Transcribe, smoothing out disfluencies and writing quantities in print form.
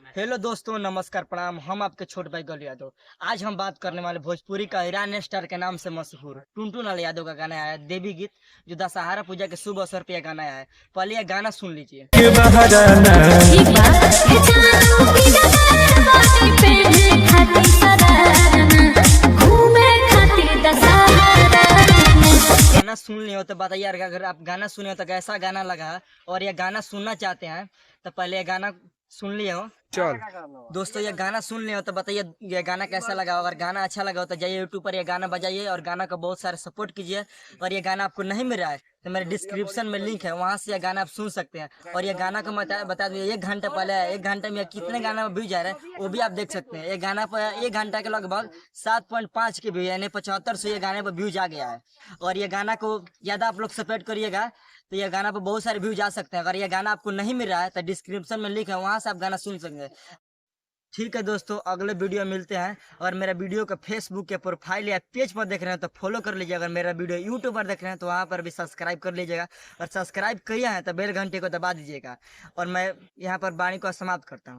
Hello दोस्तों, नमस्कार, प्रणाम। हम आपके छोटे भाई गल यादव। आज हम बात करने वाले भोजपुरी का ईरान स्टार के नाम से मशहूर टुनटुन लाल यादव का गाना आया है, देवी गीत, जो दशहरा पूजा के शुभ अवसर पे यह गाना आया है। पहले यह गाना सुन लीजिए। गाना सुन लियो तो बताइए यार, अगर आप गाना सुने हो तो कैसा गाना लगा, और यह गाना सुनना चाहते हैं तो पहले यह गाना सुन लिए हो। चल दोस्तों, ये गाना सुन लिया हो तो बताइए ये गाना कैसा लगा। अगर गाना अच्छा लगा हो तो जाइए यूट्यूब पर ये गाना बजाइए और गाना का बहुत सारा सपोर्ट कीजिए। और ये गाना आपको नहीं मिल रहा है तो मेरे डिस्क्रिप्शन में लिंक है, वहां से ये गाना आप सुन सकते हैं। और ये गाना को बता दिए 1 घंटे पहले है, 1 घंटे में कितने गाना व्यूज आ रहे हैं वो भी आप देख सकते हैं। ये गाना पर 1 घंटा के लगभग 7.5 के व्यू, यानी 75 से ये गाने पर व्यूज आ गया है। और ये गाना को ज्यादा आप लोग सपोर्ट करिएगा तो ये गाना पर बहुत सारे व्यूज आ सकते हैं। अगर ये गाना आपको नहीं मिल रहा है तो डिस्क्रिप्शन में लिंक है, वहां से आप गाना सुन सकते हैं। ठीक है दोस्तों, अगले वीडियो में मिलते हैं। और मेरा वीडियो का फेसबुक के प्रोफाइल या पेज पर देख रहे हैं तो फॉलो कर लीजिए। अगर मेरा वीडियो यूट्यूब पर देख रहे हैं तो वहाँ पर भी सब्सक्राइब कर लीजिएगा। और सब्सक्राइब किया है तो बेल घंटे को दबा दीजिएगा। और मैं यहाँ पर वाणी को समाप्त करता हूँ।